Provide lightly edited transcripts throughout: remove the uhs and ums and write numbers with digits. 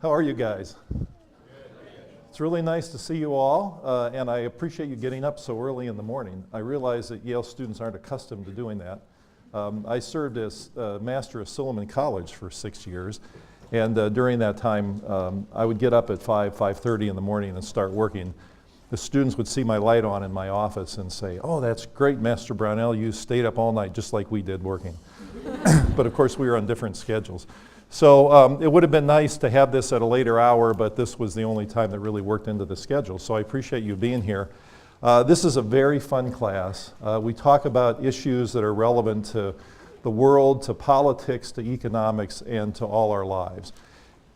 How are you guys? It's really nice to see you all, and I appreciate you getting up so early in the morning. I realize that Yale students aren't accustomed to doing that. I served as master of Silliman College for 6 years, and during that time, I would get up at 5:30 in the morning and start working. The students would see my light on in my office and say, "Oh, that's great, Master Brownell, you stayed up all night just like we did working." But of course, we were on different schedules. So it would have been nice to have this at a later hour, but this was the only time that really worked into the schedule. So I appreciate you being here. This is a very fun class. We talk about issues that are relevant to the world, to politics, to economics, and to all our lives.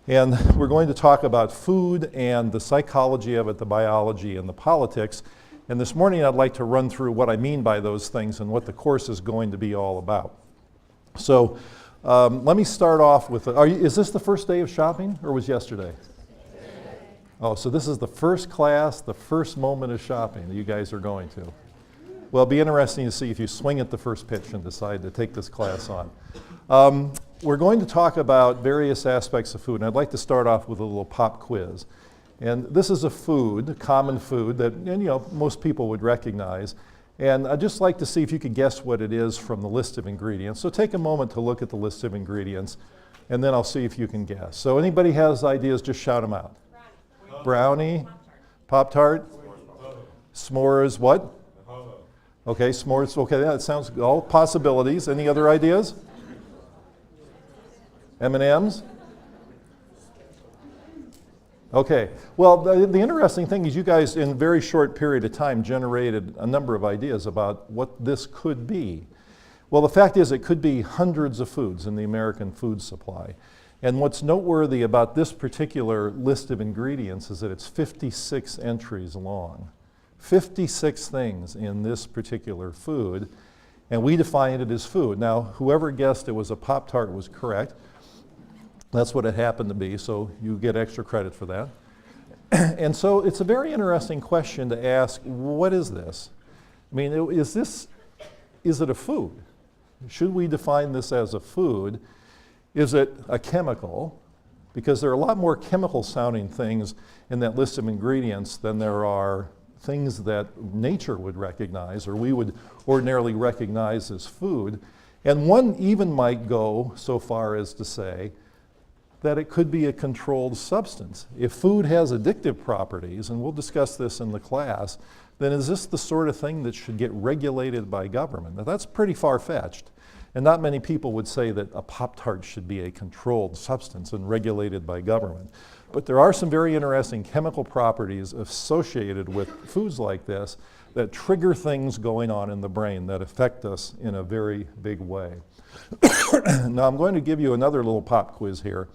And we're going to talk about food and the psychology of it, the biology and the politics. And this morning I'd like to run through what I mean by those things and what the course is going to be all about. So let me start off with, is this the first day of shopping or was yesterday? Oh, so this is the first class, the first moment of shopping that you guys are going to. Well, it'll be interesting to see if you swing at the first pitch and decide to take this class on. We're going to talk about various aspects of food, and I'd like to start off with a little pop quiz. And this is a food, a common food that most people would recognize. And I'd just like to see if you could guess what it is from the list of ingredients. So take a moment to look at the list of ingredients, and then I'll see if you can guess. So anybody has ideas, just shout them out. Brownie, Pop-Tart, s'mores, what? Okay, s'mores, okay, that sounds, all possibilities. Any other ideas? M&Ms? Okay, well, the interesting thing is you guys in a very short period of time generated a number of ideas about what this could be. Well, the fact is it could be hundreds of foods in the American food supply. And what's noteworthy about this particular list of ingredients is that it's 56 entries long. 56 things in this particular food, and we defined it as food. Now, whoever guessed it was a Pop-Tart was correct. That's what it happened to be, so you get extra credit for that. And so it's a very interesting question to ask, what is this? I mean, is it a food? Should we define this as a food? Is it a chemical? Because there are a lot more chemical sounding things in that list of ingredients than there are things that nature would recognize or we would ordinarily recognize as food. And one even might go so far as to say that it could be a controlled substance. If food has addictive properties, and we'll discuss this in the class, then is this the sort of thing that should get regulated by government? Now that's pretty far-fetched, and not many people would say that a Pop-Tart should be a controlled substance and regulated by government. But there are some very interesting chemical properties associated with foods like this that trigger things going on in the brain that affect us in a very big way. Now I'm going to give you another little pop quiz here.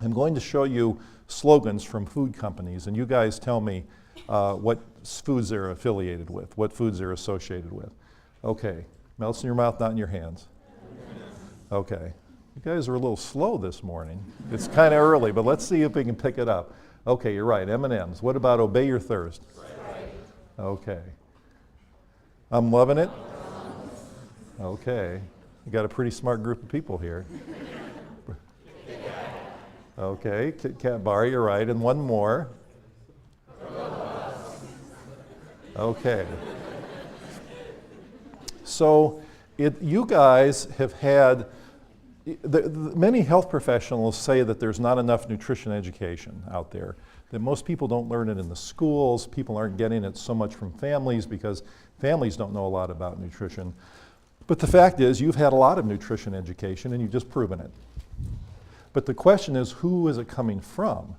I'm going to show you slogans from food companies, and you guys tell me what foods they're affiliated with, what foods they're associated with. Okay, melts in your mouth, not in your hands. Okay, you guys are a little slow this morning. It's kind of early, but let's see if we can pick it up. Okay, you're right, M&Ms. What about Obey Your Thirst? Okay. I'm loving it? Okay, you got a pretty smart group of people here. Okay, Kit Kat bar, you're right, and one more. Okay. So you guys have had, many health professionals say that there's not enough nutrition education out there, that most people don't learn it in the schools, people aren't getting it so much from families because families don't know a lot about nutrition. But the fact is you've had a lot of nutrition education and you've just proven it. But the question is, who is it coming from?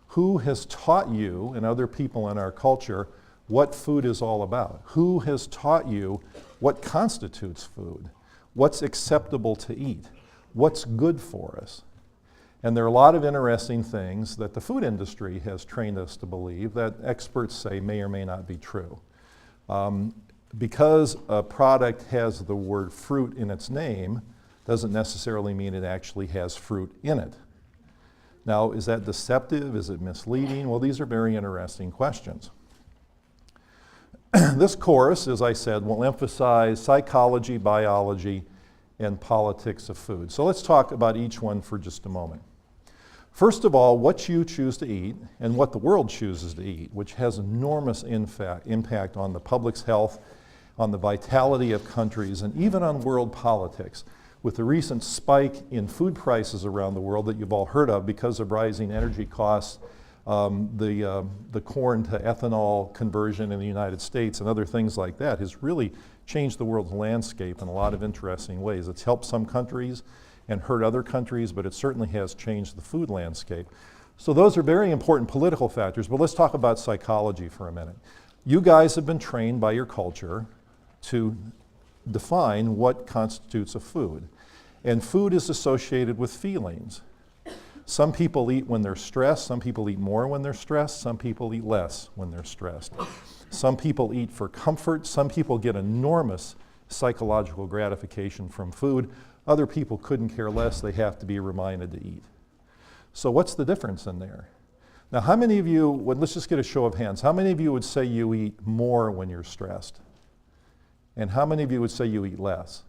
Who has taught you and other people in our culture what food is all about? Who has taught you what constitutes food? What's acceptable to eat? What's good for us? And there are a lot of interesting things that the food industry has trained us to believe that experts say may or may not be true. Because a product has the word fruit in its name, doesn't necessarily mean it actually has fruit in it. Now, is that deceptive? Is it misleading? Well, these are very interesting questions. This course, as I said, will emphasize psychology, biology, and politics of food. So let's talk about each one for just a moment. First of all, what you choose to eat and what the world chooses to eat, which has enormous impact on the public's health, on the vitality of countries, and even on world politics. With the recent spike in food prices around the world that you've all heard of because of rising energy costs, the corn to ethanol conversion in the United States and other things like that has really changed the world's landscape in a lot of interesting ways. It's helped some countries and hurt other countries, but it certainly has changed the food landscape. So those are very important political factors, but let's talk about psychology for a minute. You guys have been trained by your culture to define what constitutes a food. And food is associated with feelings. Some people eat when they're stressed, some people eat more when they're stressed, some people eat less when they're stressed. Some people eat for comfort, some people get enormous psychological gratification from food. Other people couldn't care less, they have to be reminded to eat. So what's the difference in there? Now how many of you, let's just get a show of hands, how many of you would say you eat more when you're stressed? And how many of you would say you eat less?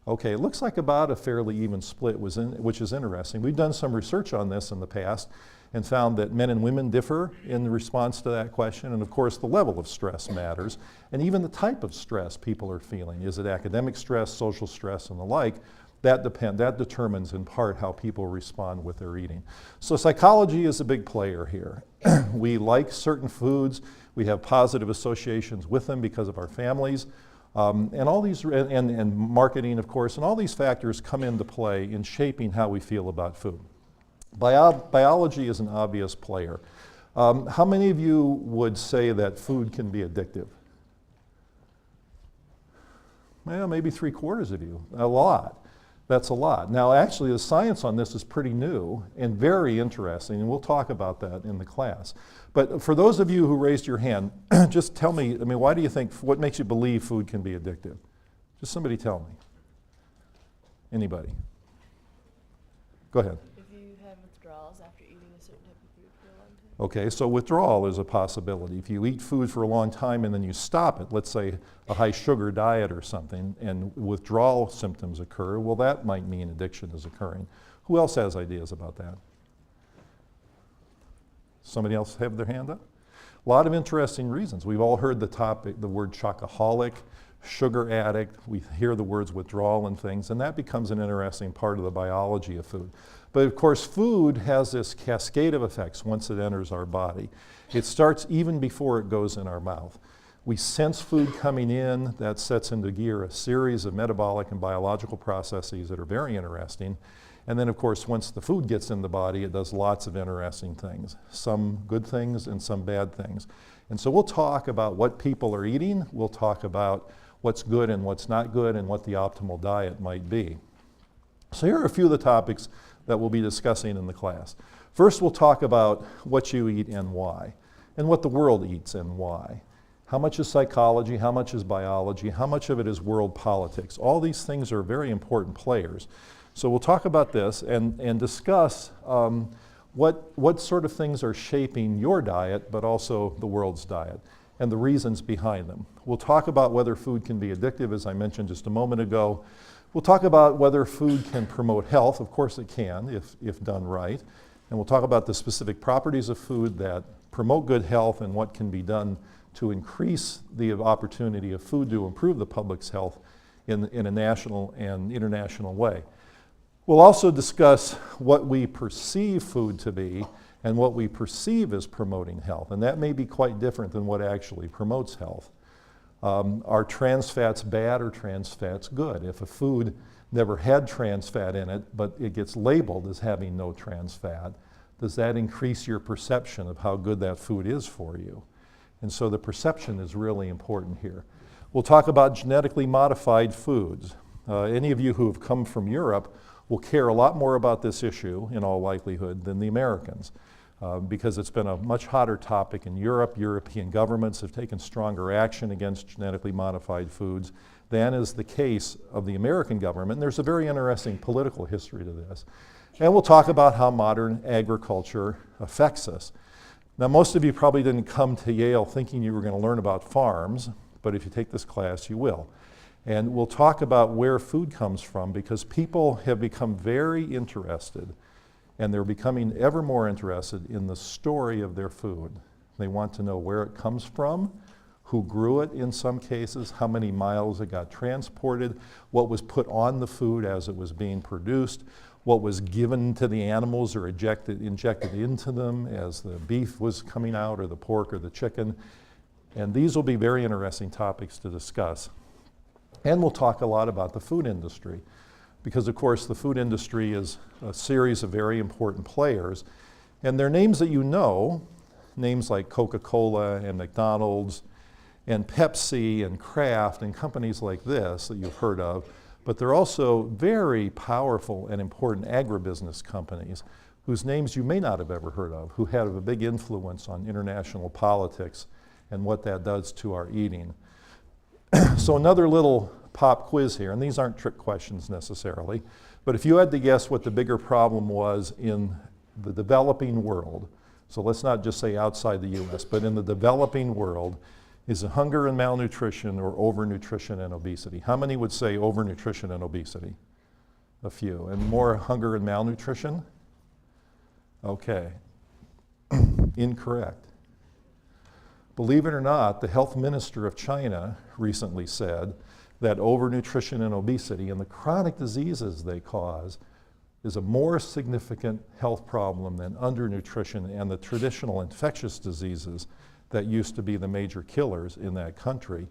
Okay, it looks like about a fairly even split, which is interesting. We've done some research on this in the past and found that men and women differ in response to that question. And of course, the level of stress matters, and even the type of stress people are feeling. Is it academic stress, social stress, and the like? That determines in part how people respond with their eating. So psychology is a big player here. We like certain foods. We have positive associations with them because of our families. And all these, and marketing, of course, and all these factors come into play in shaping how we feel about food. Biology is an obvious player. How many of you would say that food can be addictive? Well, maybe 3/4 of you. A lot. That's a lot. Now, actually, the science on this is pretty new and very interesting, and we'll talk about that in the class. But for those of you who raised your hand, just tell me, why do you think, what makes you believe food can be addictive? Just somebody tell me. Anybody? Go ahead. If you have withdrawals after eating a certain type of food for a long time. Okay, so withdrawal is a possibility. If you eat food for a long time and then you stop it, let's say a high sugar diet or something, and withdrawal symptoms occur, well, that might mean addiction is occurring. Who else has ideas about that? Somebody else have their hand up? A lot of interesting reasons. We've all heard the word chocoholic, sugar addict. We hear the words withdrawal and things, and that becomes an interesting part of the biology of food. But of course, food has this cascade of effects once it enters our body. It starts even before it goes in our mouth. We sense food coming in, that sets into gear a series of metabolic and biological processes that are very interesting. And then, of course, once the food gets in the body, it does lots of interesting things, some good things and some bad things. And so we'll talk about what people are eating, we'll talk about what's good and what's not good, and what the optimal diet might be. So here are a few of the topics that we'll be discussing in the class. First, we'll talk about what you eat and why, and what the world eats and why. How much is psychology, how much is biology, how much of it is world politics? All these things are very important players. So we'll talk about this and discuss what sort of things are shaping your diet, but also the world's diet, and the reasons behind them. We'll talk about whether food can be addictive, as I mentioned just a moment ago. We'll talk about whether food can promote health. Of course it can, if done right. And we'll talk about the specific properties of food that promote good health and what can be done to increase the opportunity of food to improve the public's health in a national and international way. We'll also discuss what we perceive food to be and what we perceive as promoting health. And that may be quite different than what actually promotes health. Are trans fats bad or trans fats good? If a food never had trans fat in it, but it gets labeled as having no trans fat, does that increase your perception of how good that food is for you? And so the perception is really important here. We'll talk about genetically modified foods. Any of you who have come from Europe will care a lot more about this issue, in all likelihood, than the Americans, because it's been a much hotter topic in Europe. European governments have taken stronger action against genetically modified foods than is the case of the American government. And there's a very interesting political history to this. And we'll talk about how modern agriculture affects us. Now, most of you probably didn't come to Yale thinking you were going to learn about farms, but if you take this class, you will. And we'll talk about where food comes from, because people have become very interested And they're becoming ever more interested in the story of their food. They want to know where it comes from, who grew it in some cases, how many miles it got transported, what was put on the food as it was being produced, what was given to the animals or injected into them as the beef was coming out or the pork or the chicken. And these will be very interesting topics to discuss. And we'll talk a lot about the food industry, because of course the food industry is a series of very important players. And they're names that you know, names like Coca-Cola and McDonald's and Pepsi and Kraft and companies like this that you've heard of, but they're also very powerful and important agribusiness companies whose names you may not have ever heard of, who have a big influence on international politics and what that does to our eating. So another little pop quiz here, and these aren't trick questions necessarily, but if you had to guess what the bigger problem was in the developing world, so let's not just say outside the US, but in the developing world, is it hunger and malnutrition or overnutrition and obesity? How many would say overnutrition and obesity? A few. And more hunger and malnutrition? Okay. Incorrect. Believe it or not, the health minister of China recently said that overnutrition and obesity and the chronic diseases they cause is a more significant health problem than undernutrition and the traditional infectious diseases that used to be the major killers in that country.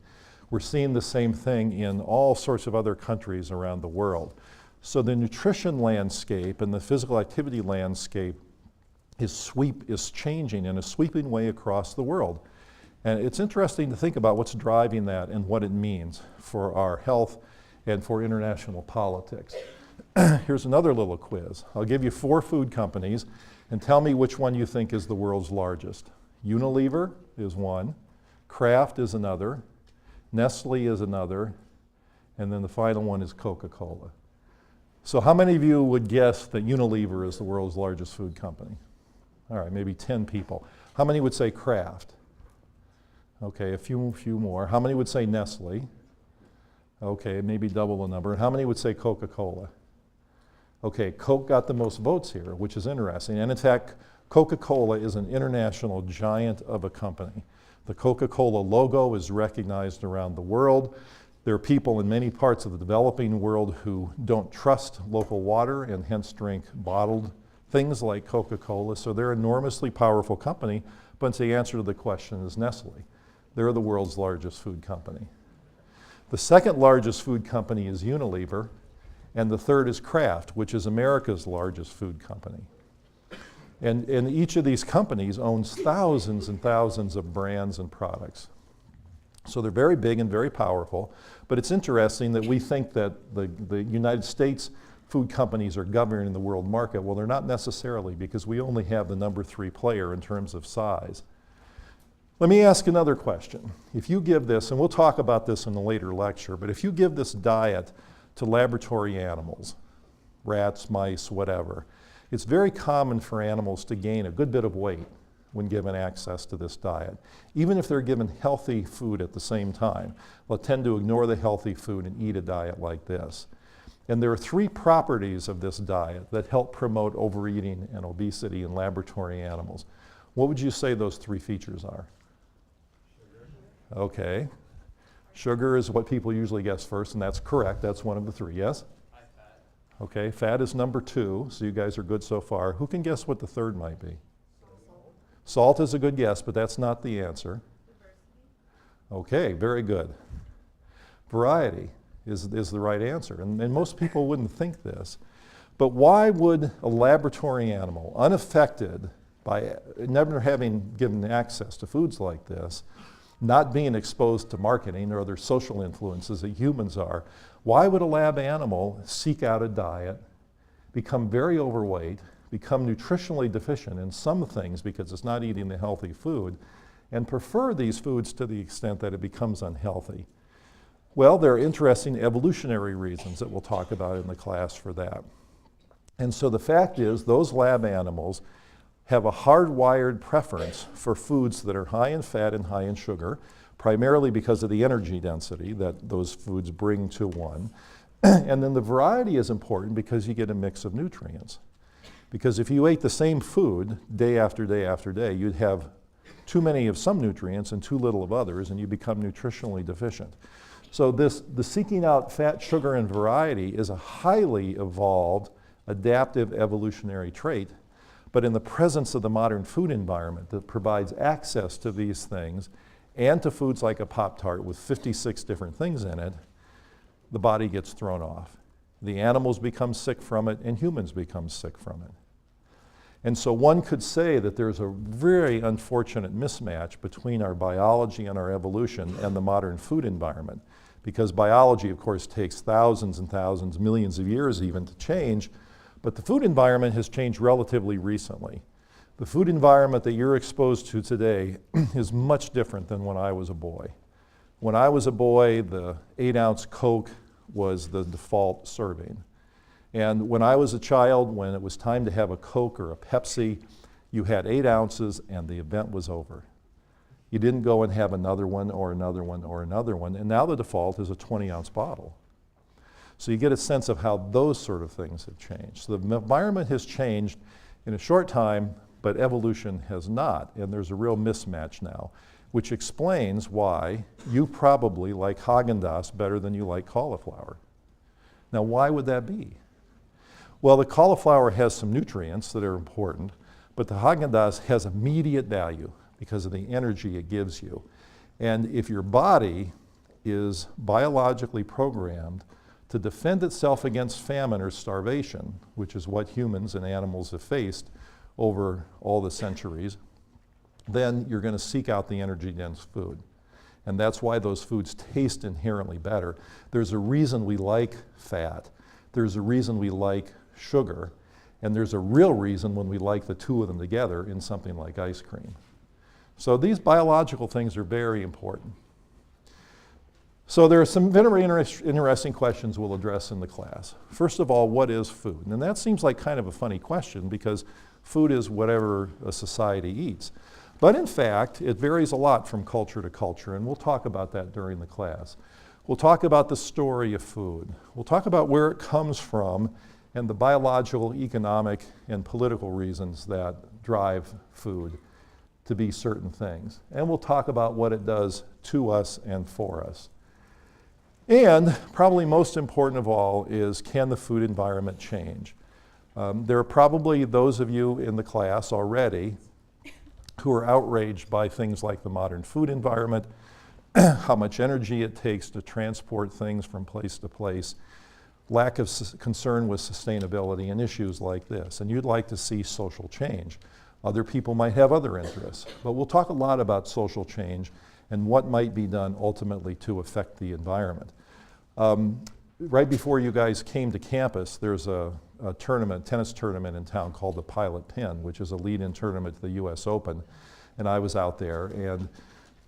We're seeing the same thing in all sorts of other countries around the world. So the nutrition landscape and the physical activity landscape is changing in a sweeping way across the world. And it's interesting to think about what's driving that and what it means for our health and for international politics. Here's another little quiz. I'll give you 4 food companies and tell me which one you think is the world's largest. Unilever is one, Kraft is another, Nestle is another, and then the final one is Coca-Cola. So how many of you would guess that Unilever is the world's largest food company? All right, maybe 10 people. How many would say Kraft? Okay, a few more. How many would say Nestle? Okay, maybe double the number. And how many would say Coca-Cola? Okay, Coke got the most votes here, which is interesting. And in fact, Coca-Cola is an international giant of a company. The Coca-Cola logo is recognized around the world. There are people in many parts of the developing world who don't trust local water and hence drink bottled things like Coca-Cola. So they're an enormously powerful company, but the answer to the question is Nestle. They're the world's largest food company. The second largest food company is Unilever, and the third is Kraft, which is America's largest food company. And each of these companies owns thousands and thousands of brands and products. So they're very big and very powerful, but it's interesting that we think that the United States food companies are governing the world market. Well, they're not necessarily, because we only have the number 3 player in terms of size. Let me ask another question. If you give this, and we'll talk about this in a later lecture, but if you give this diet to laboratory animals, rats, mice, whatever, it's very common for animals to gain a good bit of weight when given access to this diet. Even if they're given healthy food at the same time, they'll tend to ignore the healthy food and eat a diet like this. And there are 3 properties of this diet that help promote overeating and obesity in laboratory animals. What would you say those 3 features are? Okay. Sugar is what people usually guess first, and that's correct. That's one of the 3. Yes? High fat. Okay, fat is number 2, so you guys are good so far. Who can guess what the third might be? Salt is a good guess, but that's not the answer. Okay, very good. Variety is the right answer, and most people wouldn't think this. But why would a laboratory animal, unaffected by never having given access to foods like this, not being exposed to marketing or other social influences that humans are, why would a lab animal seek out a diet, become very overweight, become nutritionally deficient in some things because it's not eating the healthy food, and prefer these foods to the extent that it becomes unhealthy? Well, there are interesting evolutionary reasons that we'll talk about in the class for that. And so the fact is, those lab animals have a hardwired preference for foods that are high in fat and high in sugar, primarily because of the energy density that those foods bring to one. And then the variety is important because you get a mix of nutrients. Because if you ate the same food day after day after day, you'd have too many of some nutrients and too little of others, and you become nutritionally deficient. So the seeking out fat, sugar, and variety is a highly evolved, adaptive evolutionary trait. But in the presence of the modern food environment that provides access to these things and to foods like a Pop-Tart with 56 different things in it, the body gets thrown off. The animals become sick from it, and humans become sick from it. And so one could say that there's a very unfortunate mismatch between our biology and our evolution and the modern food environment. Because biology, of course, takes thousands and thousands, millions of years even to change, but the food environment has changed relatively recently. The food environment that you're exposed to today is much different than when I was a boy. When I was a boy, the 8-ounce Coke was the default serving. And when I was a child, when it was time to have a Coke or a Pepsi, you had 8 ounces and the event was over. You didn't go and have another one or another one or another one, and now the default is a 20-ounce bottle. So you get a sense of how those sort of things have changed. So the environment has changed in a short time, but evolution has not, and there's a real mismatch now, which explains why you probably like Haagen-Dazs better than you like cauliflower. Now, why would that be? Well, the cauliflower has some nutrients that are important, but the Haagen-Dazs has immediate value because of the energy it gives you. And if your body is biologically programmed to defend itself against famine or starvation, which is what humans and animals have faced over all the centuries, then you're going to seek out the energy-dense food. And that's why those foods taste inherently better. There's a reason we like fat. There's a reason we like sugar. And there's a real reason when we like the two of them together in something like ice cream. So these biological things are very important. So there are some very interesting questions we'll address in the class. First of all, what is food? And that seems like kind of a funny question because food is whatever a society eats. But in fact, it varies a lot from culture to culture, and we'll talk about that during the class. We'll talk about the story of food. We'll talk about where it comes from and the biological, economic, and political reasons that drive food to be certain things. And we'll talk about what it does to us and for us. And probably most important of all is, can the food environment change? There are probably those of you in the class already who are outraged by things like the modern food environment, how much energy it takes to transport things from place to place, lack of concern with sustainability and issues like this. And you'd like to see social change. Other people might have other interests. But we'll talk a lot about social change and what might be done ultimately to affect the environment. Right before you guys came to campus, there's a tennis tournament in town called the Pilot Pin, which is a lead-in tournament to the US Open. And I was out there, and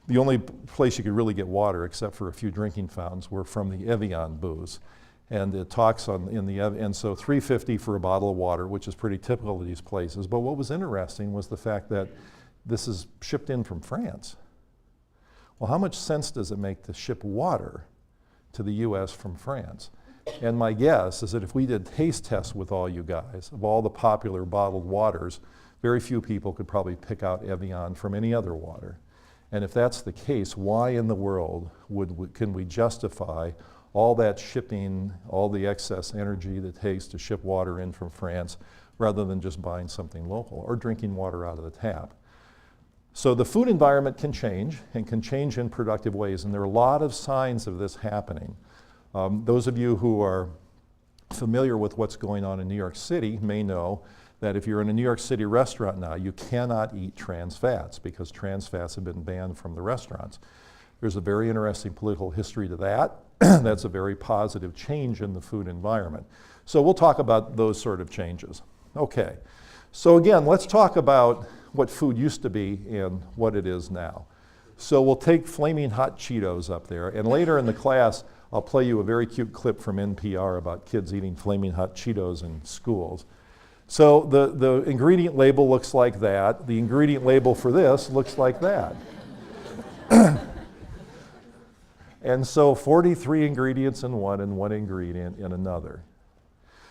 the only place you could really get water, except for a few drinking fountains, were from the Evian booths. And it talks and so $3.50 for a bottle of water, which is pretty typical of these places. But what was interesting was the fact that this is shipped in from France. Well, how much sense does it make to ship water to the US from France? And my guess is that if we did taste tests with all you guys, of all the popular bottled waters, very few people could probably pick out Evian from any other water. And if that's the case, why in the world can we justify all that shipping, all the excess energy that it takes to ship water in from France, rather than just buying something local or drinking water out of the tap? So the food environment can change, and can change in productive ways, and there are a lot of signs of this happening. Those of you who are familiar with what's going on in New York City may know that if you're in a New York City restaurant now, you cannot eat trans fats because trans fats have been banned from the restaurants. There's a very interesting political history to that. That's a very positive change in the food environment. So we'll talk about those sort of changes. Okay, so again, let's talk about what food used to be and what it is now. So we'll take Flaming Hot Cheetos up there, and later in the class, I'll play you a very cute clip from NPR about kids eating Flaming Hot Cheetos in schools. So the ingredient label looks like that. The ingredient label for this looks like that. And so 43 ingredients in one and one ingredient in another.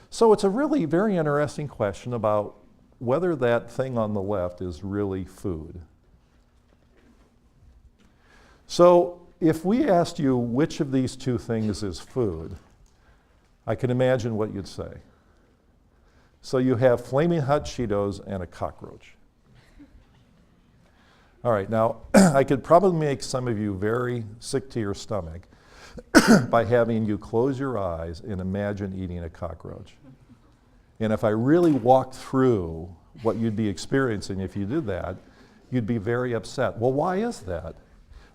So it's a really very interesting question about whether that thing on the left is really food. So if we asked you which of these two things is food, I can imagine what you'd say. So you have Flaming Hot Cheetos and a cockroach. All right, now I could probably make some of you very sick to your stomach by having you close your eyes and imagine eating a cockroach. And if I really walked through what you'd be experiencing if you did that, you'd be very upset. Well, why is that?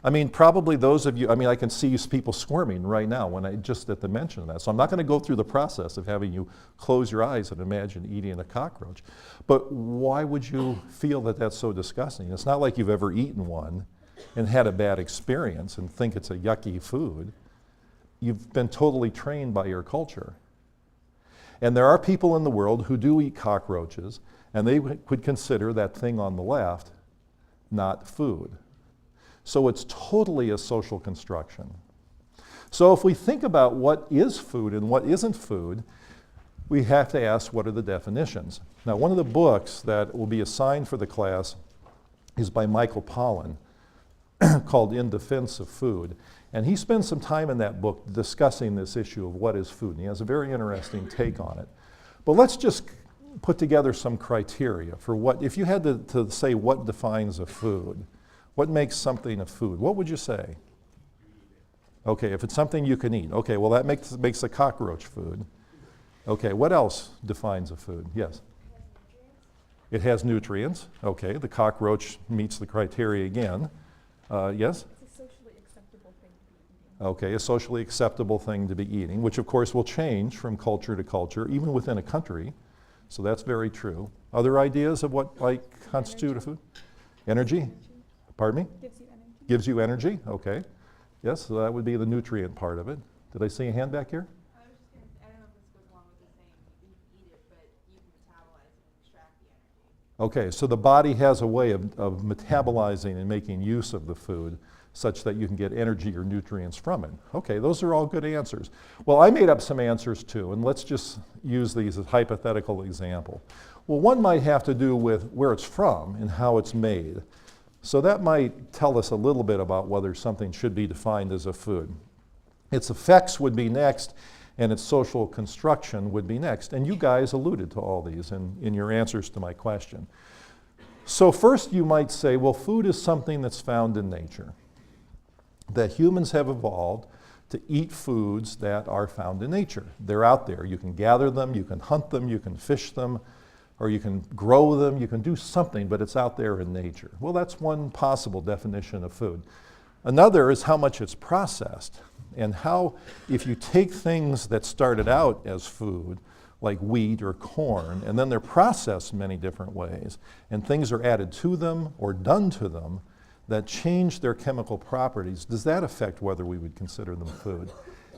I mean, probably those of you, I mean, I can see people squirming right now when I just at the mention of that. So I'm not going to go through the process of having you close your eyes and imagine eating a cockroach. But why would you feel that that's so disgusting? It's not like you've ever eaten one and had a bad experience and think it's a yucky food. You've been totally trained by your culture. And there are people in the world who do eat cockroaches, and they would consider that thing on the left not food. So it's totally a social construction. So if we think about what is food and what isn't food, we have to ask what are the definitions. Now, one of the books that will be assigned for the class is by Michael Pollan called In Defense of Food. And he spends some time in that book discussing this issue of what is food. And he has a very interesting take on it. But let's just put together some criteria for what, if you had to say what defines a food, what makes something a food, what would you say? Okay, if it's something you can eat. Okay, well that makes a cockroach food. Okay, what else defines a food? Yes? It has nutrients. Okay, the cockroach meets the criteria again. Yes? It's a socially acceptable thing to be eating. Okay, a socially acceptable thing to be eating, which of course will change from culture to culture, even within a country. So that's very true. Other ideas of what might constitute a food? Energy? Pardon me? Gives you energy. Gives you energy, okay. Yes, so that would be the nutrient part of it. Did I see a hand back here? I was just going to, I don't know if this goes along with the saying, you can eat it, but you can metabolize it and extract the energy. Okay, so the body has a way of metabolizing and making use of the food such that you can get energy or nutrients from it. Okay, those are all good answers. Well, I made up some answers too, and let's just use these as hypothetical example. Well, one might have to do with where it's from and how it's made. So that might tell us a little bit about whether something should be defined as a food. Its effects would be next, and its social construction would be next. And you guys alluded to all these in your answers to my question. So first you might say, well, food is something that's found in nature. That humans have evolved to eat foods that are found in nature. They're out there. You can gather them, you can hunt them, you can fish them, or you can grow them, you can do something, but it's out there in nature. Well, that's one possible definition of food. Another is how much it's processed, and how, if you take things that started out as food, like wheat or corn, and then they're processed many different ways, and things are added to them or done to them that change their chemical properties, does that affect whether we would consider them food?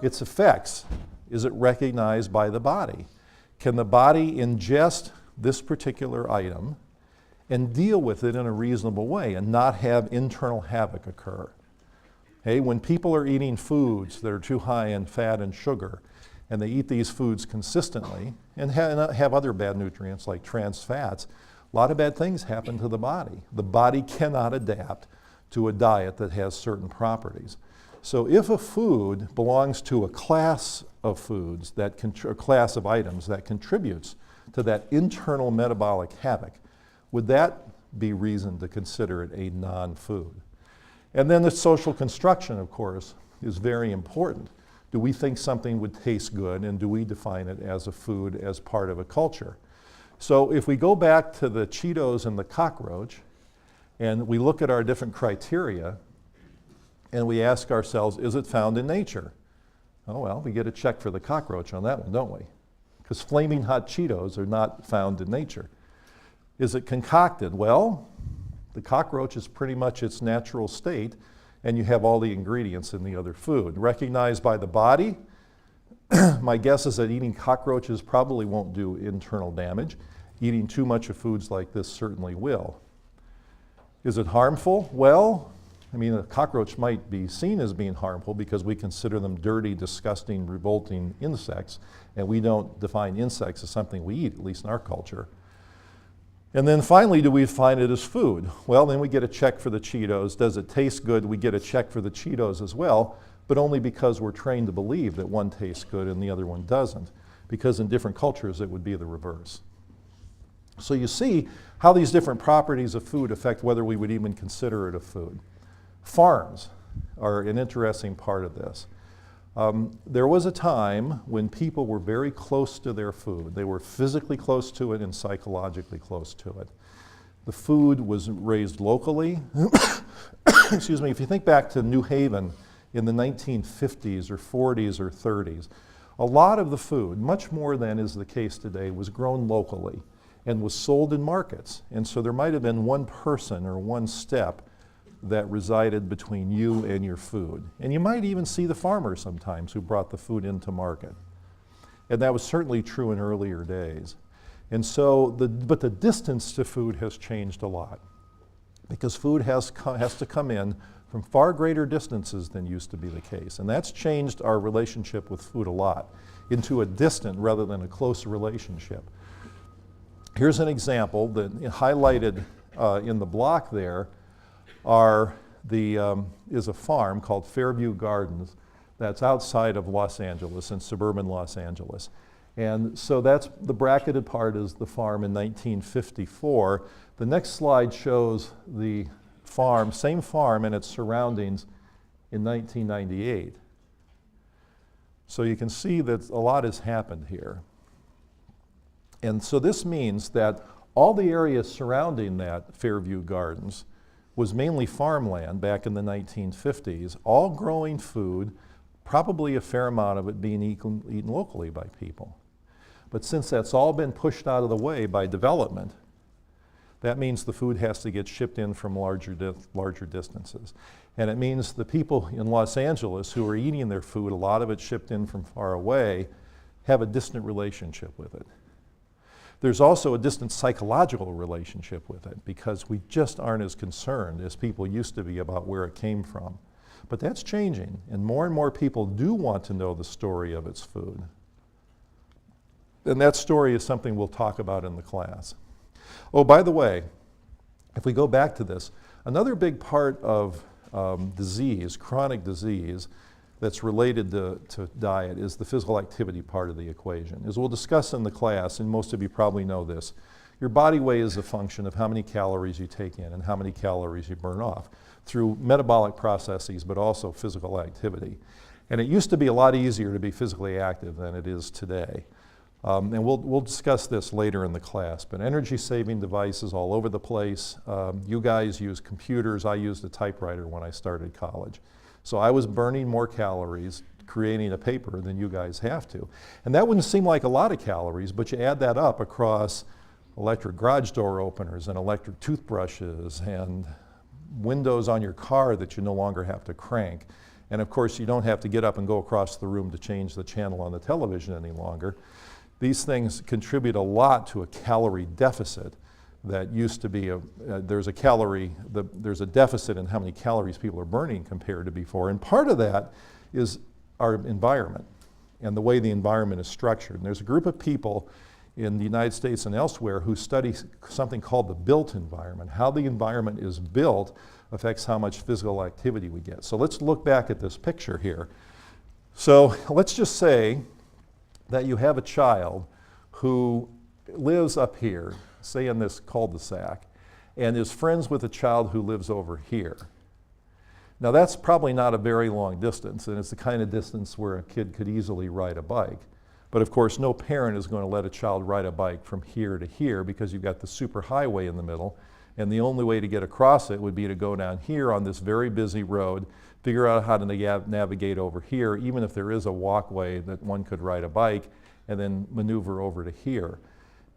Its effects, is it recognized by the body? Can the body ingest this particular item and deal with it in a reasonable way and not have internal havoc occur? Hey, when people are eating foods that are too high in fat and sugar, and they eat these foods consistently and have other bad nutrients like trans fats, a lot of bad things happen to the body. The body cannot adapt to a diet that has certain properties. So if a food belongs to a class of foods, a class of items that contributes to that internal metabolic havoc, would that be reason to consider it a non-food? And then the social construction, of course, is very important. Do we think something would taste good, and do we define it as a food as part of a culture? So if we go back to the Cheetos and the cockroach, and we look at our different criteria, and we ask ourselves, is it found in nature? Oh well, we get a check for the cockroach on that one, don't we? Because flaming hot Cheetos are not found in nature. Is it concocted? Well, the cockroach is pretty much its natural state, and you have all the ingredients in the other food. Recognized by the body, my guess is that eating cockroaches probably won't do internal damage. Eating too much of foods like this certainly will. Is it harmful? Well, I mean, a cockroach might be seen as being harmful because we consider them dirty, disgusting, revolting insects, and we don't define insects as something we eat, at least in our culture. And then finally, do we find it as food? Well, then we get a check for the Cheetos. Does it taste good? We get a check for the Cheetos as well, but only because we're trained to believe that one tastes good and the other one doesn't, because in different cultures it would be the reverse. So you see how these different properties of food affect whether we would even consider it a food. Farms are an interesting part of this. There was a time when people were very close to their food. They were physically close to it and psychologically close to it. The food was raised locally. Excuse me, if you think back to New Haven in the 1950s or 40s or 30s, a lot of the food, much more than is the case today, was grown locally and was sold in markets. And so there might have been one person or one step that resided between you and your food. And you might even see the farmers sometimes who brought the food into market. And that was certainly true in earlier days. And so, but the distance to food has changed a lot, because food has to come in from far greater distances than used to be the case. And that's changed our relationship with food a lot, into a distant rather than a close relationship. Here's an example that highlighted in the block there is a farm called Fairview Gardens that's outside of Los Angeles, in suburban Los Angeles. And so that's the bracketed part is the farm in 1954. The next slide shows the farm, same farm and its surroundings in 1998. So you can see that a lot has happened here. And so this means that all the area surrounding that Fairview Gardens was mainly farmland back in the 1950s, all growing food, probably a fair amount of it being eaten locally by people. But since that's all been pushed out of the way by development, that means the food has to get shipped in from larger distances. And it means the people in Los Angeles who are eating their food, a lot of it shipped in from far away, have a distant relationship with it. There's also a distant psychological relationship with it, because we just aren't as concerned as people used to be about where it came from. But that's changing, and more people do want to know the story of its food. And that story is something we'll talk about in the class. Oh, by the way, if we go back to this, another big part of disease, chronic disease, that's related to diet is the physical activity part of the equation. As we'll discuss in the class, and most of you probably know this, your body weight is a function of how many calories you take in and how many calories you burn off through metabolic processes, but also physical activity. And it used to be a lot easier to be physically active than it is today. And we'll discuss this later in the class, but energy-saving devices all over the place. You guys use computers. I used a typewriter when I started college. So I was burning more calories creating a paper than you guys have to. And that wouldn't seem like a lot of calories, but you add that up across electric garage door openers and electric toothbrushes and windows on your car that you no longer have to crank. And of course, you don't have to get up and go across the room to change the channel on the television any longer. These things contribute a lot to a calorie deficit that used to be there's a deficit in how many calories people are burning compared to before. And part of that is our environment and the way the environment is structured. And there's a group of people in the United States and elsewhere who study something called the built environment. How the environment is built affects how much physical activity we get. So let's look back at this picture here. So let's just say that you have a child who lives up here, say in this cul-de-sac, and is friends with a child who lives over here. Now that's probably not a very long distance, and it's the kind of distance where a kid could easily ride a bike. But of course, no parent is going to let a child ride a bike from here to here because you've got the super highway in the middle, and the only way to get across it would be to go down here on this very busy road, figure out how to navigate over here, even if there is a walkway that one could ride a bike, and then maneuver over to here.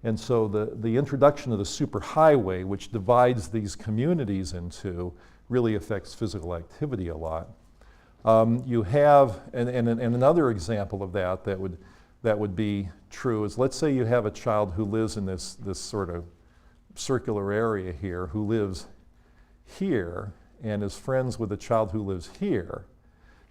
And so the introduction of the superhighway, which divides these communities into, really affects physical activity a lot. You have, and another example of that would be true is, let's say you have a child who lives in this sort of circular area here, who lives here, and is friends with a child who lives here,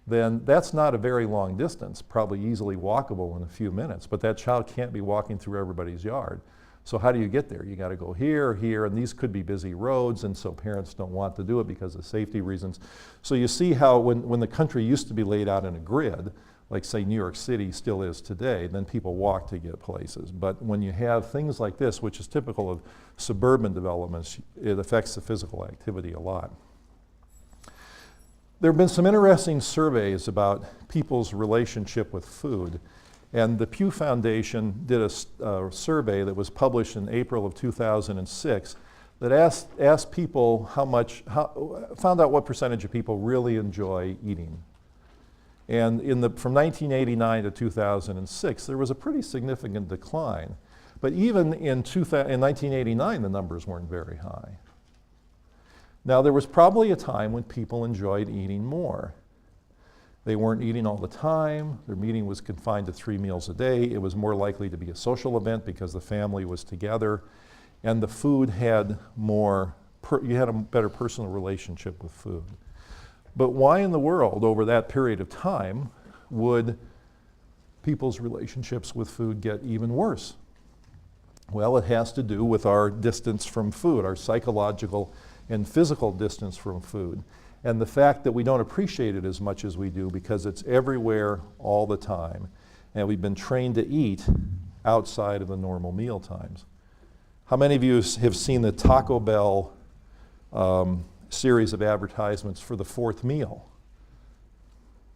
then that's not a very long distance, probably easily walkable in a few minutes, but that child can't be walking through everybody's yard. So how do you get there? You got to go here, here, and these could be busy roads, and so parents don't want to do it because of safety reasons. So you see how when the country used to be laid out in a grid, like say New York City still is today, then people walk to get places. But when you have things like this, which is typical of suburban developments, it affects the physical activity a lot. There have been some interesting surveys about people's relationship with food. And the Pew Foundation did a survey that was published in April of 2006 that asked people found out what percentage of people really enjoy eating. And from 1989 to 2006, there was a pretty significant decline. But even in 1989, the numbers weren't very high. Now, there was probably a time when people enjoyed eating more. They weren't eating all the time. Their meeting was confined to 3 meals a day. It was more likely to be a social event because the family was together. And the food had you had a better personal relationship with food. But why in the world, over that period of time, would people's relationships with food get even worse? Well, it has to do with our distance from food, our psychological and physical distance from food. And the fact that we don't appreciate it as much as we do because it's everywhere all the time. And we've been trained to eat outside of the normal meal times. How many of you have seen the Taco Bell series of advertisements for the 4th meal?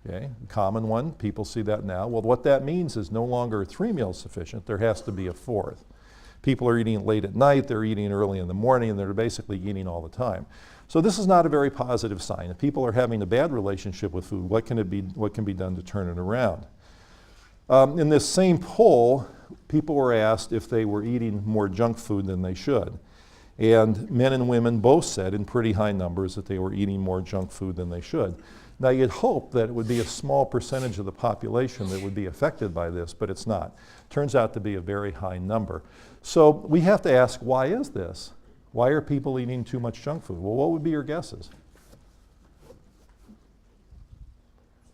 Okay, common one, people see that now. Well, what that means is no longer 3 meals sufficient, there has to be a 4th. People are eating late at night, they're eating early in the morning, and they're basically eating all the time. So this is not a very positive sign. If people are having a bad relationship with food, what can be done to turn it around? In this same poll, people were asked if they were eating more junk food than they should. And men and women both said in pretty high numbers that they were eating more junk food than they should. Now you'd hope that it would be a small percentage of the population that would be affected by this, but it's not. Turns out to be a very high number. So we have to ask, why is this? Why are people eating too much junk food? Well, what would be your guesses?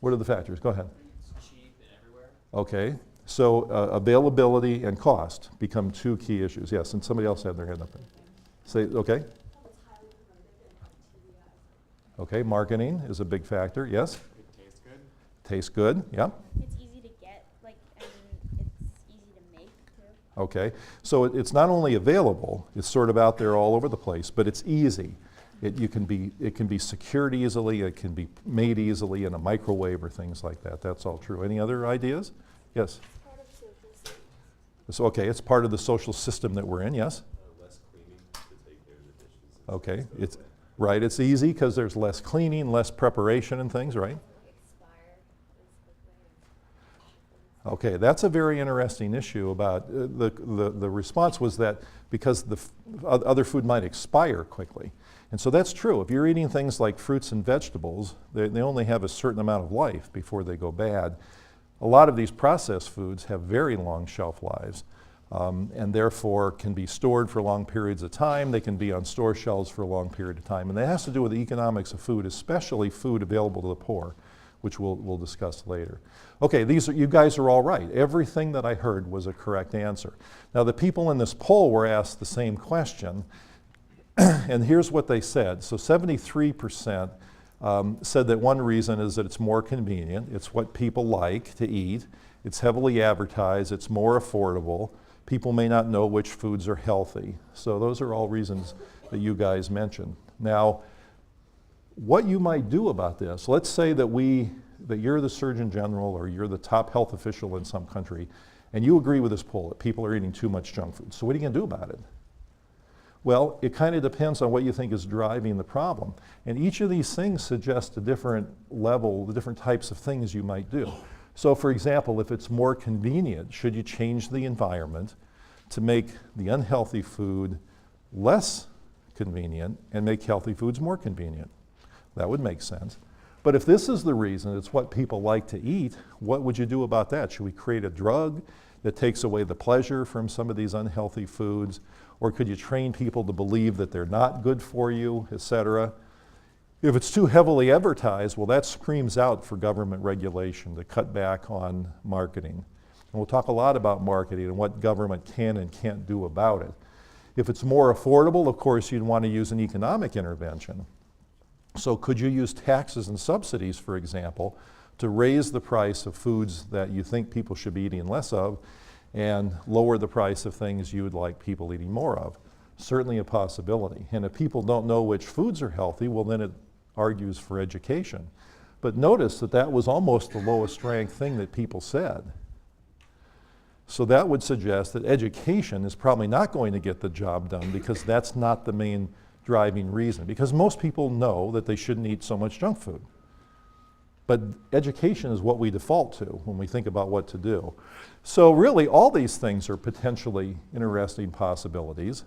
What are the factors? Go ahead. It's cheap and everywhere. Okay, so availability and cost become 2 key issues. Yes, and somebody else had their hand up. Say, okay. Okay, marketing is a big factor, yes? It tastes good. Tastes good, yeah. It's easy to get, it's easy to make too. Okay, so it's not only available, it's sort of out there all over the place, but it's easy. It can be secured easily, it can be made easily in a microwave or things like that. That's all true. Any other ideas? Yes? Part of social system. So, okay, it's part of the social system that we're in, yes? Less cleaning to take care of the dishes. Okay, it's right, it's easy because there's less cleaning, less preparation and things, right? Okay, that's a very interesting issue about the response was that because other food might expire quickly. And so that's true. If you're eating things like fruits and vegetables, they only have a certain amount of life before they go bad. A lot of these processed foods have very long shelf lives and therefore can be stored for long periods of time. They can be on store shelves for a long period of time. And that has to do with the economics of food, especially food available to the poor, which we'll discuss later. Okay, you guys are all right. Everything that I heard was a correct answer. Now the people in this poll were asked the same question, and here's what they said. So 73% said that one reason is that it's more convenient. It's what people like to eat. It's heavily advertised. It's more affordable. People may not know which foods are healthy. So those are all reasons that you guys mentioned. Now, what you might do about this, let's say that you're the Surgeon General or you're the top health official in some country, and you agree with this poll that people are eating too much junk food. So what are you going to do about it? Well, it kind of depends on what you think is driving the problem. And each of these things suggests a different level, the different types of things you might do. So for example, if it's more convenient, should you change the environment to make the unhealthy food less convenient and make healthy foods more convenient? That would make sense. But if this is the reason, it's what people like to eat, what would you do about that? Should we create a drug that takes away the pleasure from some of these unhealthy foods? Or could you train people to believe that they're not good for you, et cetera? If it's too heavily advertised, well, that screams out for government regulation to cut back on marketing. And we'll talk a lot about marketing and what government can and can't do about it. If it's more affordable, of course, you'd want to use an economic intervention. So could you use taxes and subsidies, for example, to raise the price of foods that you think people should be eating less of and lower the price of things you would like people eating more of? Certainly a possibility. And if people don't know which foods are healthy, well, then it argues for education. But notice that that was almost the lowest ranked thing that people said. So that would suggest that education is probably not going to get the job done, because that's not the main driving reason. Because most people know that they shouldn't eat so much junk food. But education is what we default to when we think about what to do. So really, all these things are potentially interesting possibilities.